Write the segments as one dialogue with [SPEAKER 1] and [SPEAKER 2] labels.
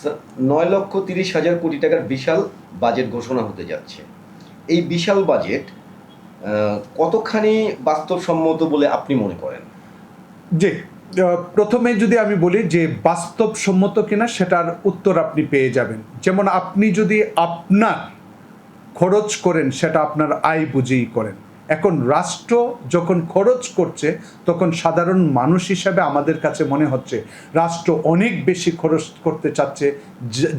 [SPEAKER 1] Sir, 9,30,000 কোটি টাকার বিশাল budget ঘোষণা হতে যাচ্ছে। এই বিশাল বাজেট কতখানি বাস্তবসম্মত বলে আপনি মনে করেন?
[SPEAKER 2] জি, প্রথমে যদি আমি বলি যে বাস্তবসম্মত কিনা সেটার উত্তর আপনি পেয়ে যাবেন। যেমন আপনি যদি আপনার খরচ করেন সেটা আপনার আয় বুঝেই করেন। এখন রাষ্ট্র যখন খরচ করছে তখন সাধারণ মানুষ হিসাবে আমাদের কাছে মনে হচ্ছে রাষ্ট্র অনেক বেশি খরচ করতে চাচ্ছে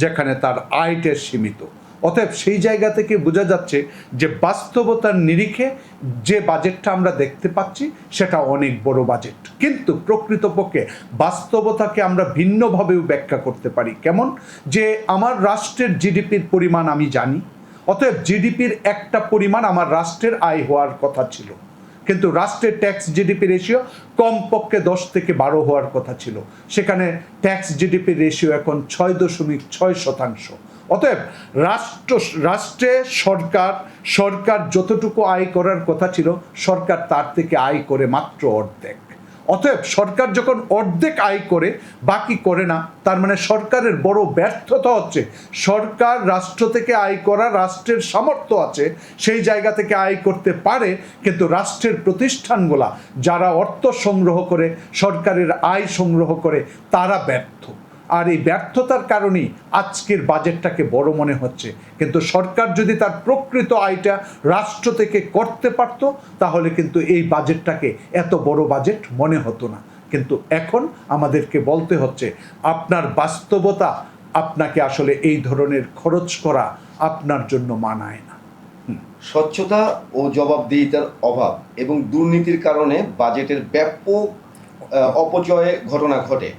[SPEAKER 2] যেখানে তার আয়টা সীমিত। অতএব সেই জায়গা থেকে বোঝা যাচ্ছে যে বাস্তবতার নিরিখে যে বাজেটটা আমরা দেখতে পাচ্ছি সেটা অনেক বড় বাজেট, কিন্তু প্রকৃতপক্ষে বাস্তবতাকে আমরা ভিন্নভাবেও ব্যাখ্যা করতে পারি। কেমন? যে আমার রাষ্ট্রের জিডিপির পরিমাণ আমি জানি, অতএব জিডিপির একটা পরিমাণ আমার রাষ্ট্রের আয় হওয়ার কথা ছিল, কিন্তু রাষ্ট্রের ট্যাক্স জিডিপি রেশিও কমপক্ষে 10 থেকে 12 হওয়ার কথা ছিল, সেখানে ট্যাক্স জিডিপি রেশিও এখন 6.6%। অতএব রাষ্ট্রে সরকার যতটুকু আয় করার কথা ছিল সরকার তার থেকে আয় করে মাত্র অর্ধেক। অতএব সরকার যখন অর্ধেক আয় করে বাকি করে না, তার মানে সরকারের বড় ব্যর্থতা হচ্ছে সরকার রাষ্ট্র থেকে আয় করা, রাষ্ট্রের সামর্থ্য আছে সেই জায়গা থেকে আয় করতে পারে, কিন্তু রাষ্ট্রের প্রতিষ্ঠানগুলা যারা অর্থ সংগ্রহ করে, সরকারের আয় সংগ্রহ করে, তারা ব্যর্থ। আর এই ব্যর্থতার কারণেই আজকের বাজেটটাকে বড় মনে হচ্ছে। কিন্তু সরকার যদি তার প্রকৃত আয়টা রাষ্ট্র থেকে করতে পারত তাহলে কিন্তু এই বাজেটটাকে এত বড় বাজেট মনে হতো না। কিন্তু এখন আমাদেরকে বলতে হচ্ছে আপনার বাস্তবতা আপনাকে আসলে এই ধরনের খরচ করা আপনার জন্য মানায় না।
[SPEAKER 1] স্বচ্ছতা ও জবাবদিহিতার অভাব এবং দুর্নীতির কারণে বাজেটের ব্যাপক অপচয় ঘটনা ঘটে।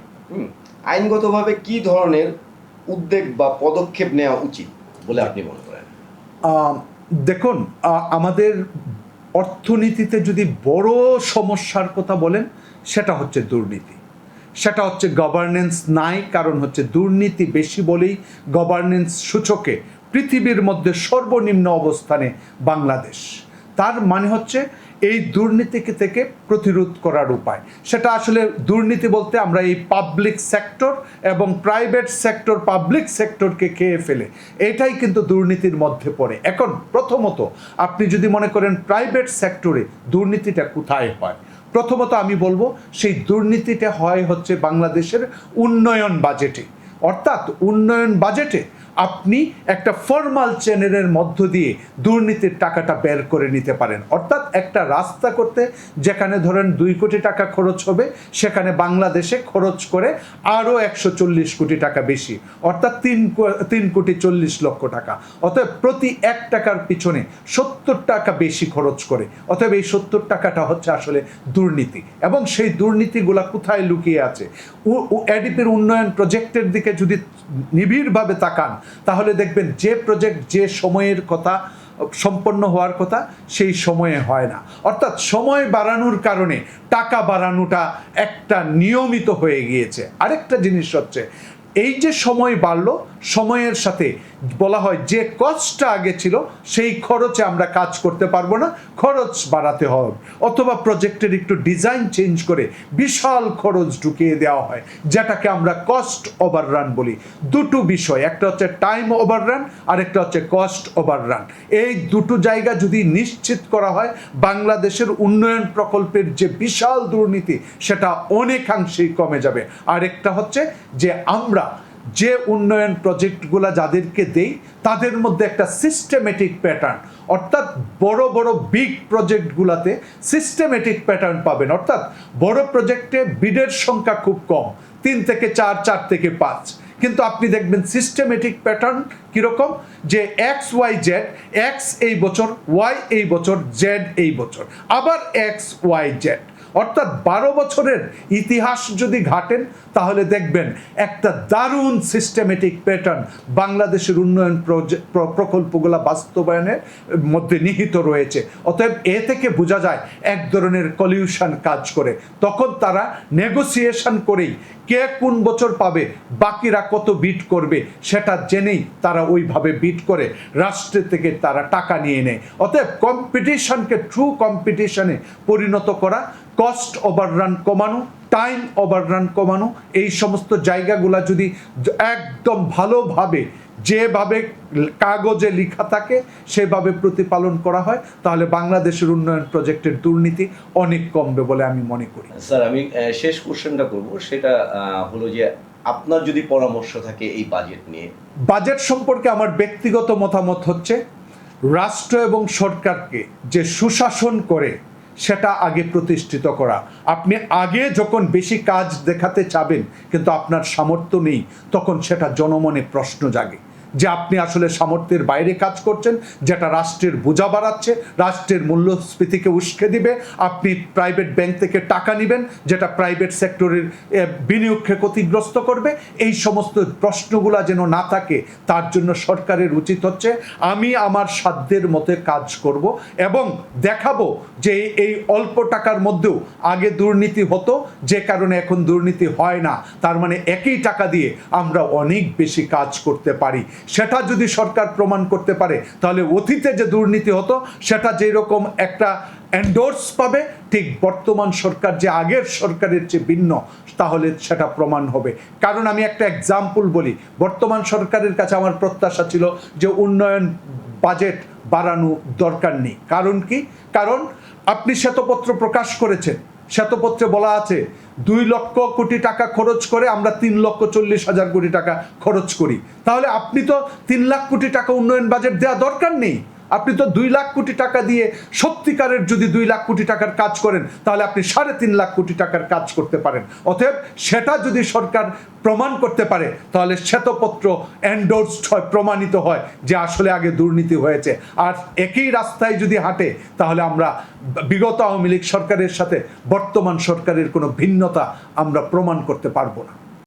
[SPEAKER 1] আইনগতভাবে কি ধরনের উদ্যোগ বা পদক্ষেপ নেওয়া উচিত বলে আপনি মনে করেন?
[SPEAKER 2] দেখুন, আমাদের অর্থনীতিতে যদি বড় সমস্যার কথা বলেন সেটা হচ্ছে দুর্নীতি, সেটা হচ্ছে গভর্নেন্স নাই। কারণ হচ্ছে দুর্নীতি বেশি বলেই গভর্নেন্স সূচকে পৃথিবীর মধ্যে সর্বনিম্ন অবস্থানে বাংলাদেশ। তার মানে হচ্ছে এই দুর্নীতিকে থেকে প্রতিরোধ করার উপায়, সেটা আসলে দুর্নীতি বলতে আমরা এই পাবলিক সেক্টর এবং প্রাইভেট সেক্টর পাবলিক সেক্টরকে খেয়ে ফেলে, এটাই কিন্তু দুর্নীতির মধ্যে পড়ে। এখন প্রথমত আপনি যদি মনে করেন প্রাইভেট সেক্টরে দুর্নীতিটা কোথায় হয়, প্রথমত আমি বলবো সেই দুর্নীতিটা হয় হচ্ছে বাংলাদেশের উন্নয়ন বাজেটে। অর্থাৎ উন্নয়ন বাজেটে আপনি একটা ফর্মাল চ্যানেলের মধ্য দিয়ে দুর্নীতির টাকাটা বের করে নিতে পারেন। অর্থাৎ একটা রাস্তা করতে যেখানে ধরেন 2 কোটি টাকা খরচ হবে, সেখানে বাংলাদেশে খরচ করে আরও 140 কোটি টাকা বেশি, অর্থাৎ 3,40,00,000 টাকা। অতএব প্রতি 1 টাকার পিছনে 70 টাকা বেশি খরচ করে। অতএব এই 70 টাকাটা হচ্ছে আসলে দুর্নীতি। এবং সেই দুর্নীতিগুলা কোথায় লুকিয়ে আছে? এডিপির উন্নয়ন প্রজেক্টের দিকে যদি নিবিড়ভাবে তাকান তাহলে দেখবেন যে প্রজেক্ট যে সময়ের কথা সম্পন্ন হওয়ার কথা সেই সময়ে হয় না। অর্থাৎ সময় বাড়ানোর কারণে টাকা বাড়ানোটা একটা নিয়মিত হয়ে গিয়েছে। আরেকটা জিনিস হচ্ছে এই যে সময় বাড়লো, সময়ের সাথে বলা হয় যে কস্টটা আগে ছিল সেই খরচে আমরা কাজ করতে পারবো না, খরচ বাড়াতে হবে, অথবা প্রজেক্টের একটু ডিজাইন চেঞ্জ করে বিশাল খরচ ঢুকিয়ে দেওয়া হয়, যেটাকে আমরা কস্ট ওভাররান বলি। দুটো বিষয়, একটা হচ্ছে টাইম ওভাররান আর একটা হচ্ছে কস্ট ওভাররান। এই দুটো জায়গা যদি নিশ্চিত করা হয় বাংলাদেশের উন্নয়ন প্রকল্পের যে বিশাল দুর্নীতি সেটা অনেকাংশেই কমে যাবে। আরেকটা হচ্ছে যে আমরা যে উন্নয়ন প্রজেক্টগুলো যাদেরকে দেই তাদের মধ্যে একটা সিস্টেমেটিক প্যাটার্ন, অর্থাৎ বড় বড় বিগ প্রজেক্টগুলোতে সিস্টেমেটিক প্যাটার্ন পাবেন। অর্থাৎ বড় প্রজেক্টে বিডের সংখ্যা খুব কম, 3 থেকে 4, 4 থেকে 5, কিন্তু আপনি দেখবেন সিস্টেমেটিক প্যাটার্ন কীরকম, যে XYZ, X এই বছর, Y এই বছর, Z এই বছর, আবার XYZ। অর্থাৎ 12 বছরের ইতিহাস যদি ঘাটেন তাহলে দেখবেন একটা দারুণ সিস্টেমেটিক প্যাটার্ন বাংলাদেশের উন্নয়ন প্রকল্পগুলো বাস্তবায়নের মধ্যে নিহিত রয়েছে। অতএব এ থেকে বোঝা যায় এক ধরনের কলিউশন কাজ করে। তখন তারা নেগোসিয়েশন করেই কে কোন বছর পাবে, বাকিরা কত বিট করবে সেটা জেনেই তারা ওইভাবে বিট করে রাষ্ট্রের থেকে তারা টাকা নিয়ে নেয়। অতএব কম্পিটিশনকে ট্রু কম্পিটিশনে পরিণত করা, কস্ট ওভাররান কমানো, টাইম ওভাররান কমানো, এই সমস্ত জায়গাগুলা যদি একদম ভালোভাবে যেভাবে কাগজে লেখা থাকে সেভাবে প্রতিপালন করা হয়, তাহলে বাংলাদেশের উন্নয়ন প্রজেক্টের দুর্নীতি অনেক কমবে বলে আমি মনে করি।
[SPEAKER 1] স্যার, আমি শেষ কোশ্চেনটা করব, সেটা হলো যে আপনার যদি পরামর্শ থাকে এই বাজেট নিয়ে।
[SPEAKER 2] বাজেট সম্পর্কে আমার ব্যক্তিগত মতামত হচ্ছে, রাষ্ট্র এবং সরকারকে যে সুশাসন করে সেটা আগে প্রতিষ্ঠিত করা। আপনি আগে যখন বেশি কাজ দেখাতে চাবেন কিন্তু আপনার সামর্থ্য নেই, তখন সেটা জনমনে প্রশ্ন জাগে যে আপনি আসলে সামর্থ্যের বাইরে কাজ করছেন, যেটা রাষ্ট্রের বোঝা বাড়াচ্ছে, রাষ্ট্রের মূল্যস্ফীতিকে উস্কে দিবে। আপনি প্রাইভেট ব্যাংক থেকে টাকা নেবেন যেটা প্রাইভেট সেক্টরের বিনিয়োগকে ক্ষতিগ্রস্ত করবে। এই সমস্ত প্রশ্নগুলো যেন না থাকে, তার জন্য সরকারের উচিত হচ্ছে আমি আমার সাধ্যের মতে কাজ করব এবং দেখাবো যে এই অল্প টাকার মধ্যেও আগে দুর্নীতি হতো, যে কারণে এখন দুর্নীতি হয় না। তার মানে একই টাকা দিয়ে আমরা অনেক বেশি কাজ করতে পারি। সেটা যদি সরকার প্রমাণ করতে পারে, তাহলে অতীতে যে দুর্নীতি হতো সেটা যেরকম একটা এন্ডোর্স পাবে, ঠিক বর্তমান সরকার যে আগের সরকারের চেয়ে ভিন্ন, তাহলে সেটা প্রমাণ হবে। কারণ আমি একটা এক্সাম্পল বলি, বর্তমান সরকারের কাছে আমার প্রত্যাশা ছিল যে উন্নয়ন বাজেট বাড়ানো দরকার নেই। কারণ কি? কারণ আপনি শ্বেতপত্র প্রকাশ করেছেন, শ্বেতপত্রে বলা আছে 2 লক্ষ কোটি টাকা খরচ করে আমরা 3,40,000 কোটি টাকা খরচ করি। তাহলে আপনি তো 3 লাখ কোটি টাকা উন্নয়ন বাজেট দেওয়া দরকার নেই। আপনি তো 2 লাখ কোটি টাকা দিয়ে সত্যিকারের যদি 2 লাখ কোটি টাকার কাজ করেন, তাহলে আপনি 3.5 লাখ কোটি টাকার কাজ করতে পারেন। অতএব সেটা যদি সরকার প্রমাণ করতে পারে, তাহলে শ্বেতপত্র এন্ডোর্সড হয়, প্রমাণিত হয় যে আসলে আগে দুর্নীতি হয়েছে। আর একই রাস্তায় যদি হাঁটে, তাহলে আমরা বিগত আওয়ামী লীগ সরকারের সাথে বর্তমান সরকারের কোনো ভিন্নতা আমরা প্রমাণ করতে পারবো না।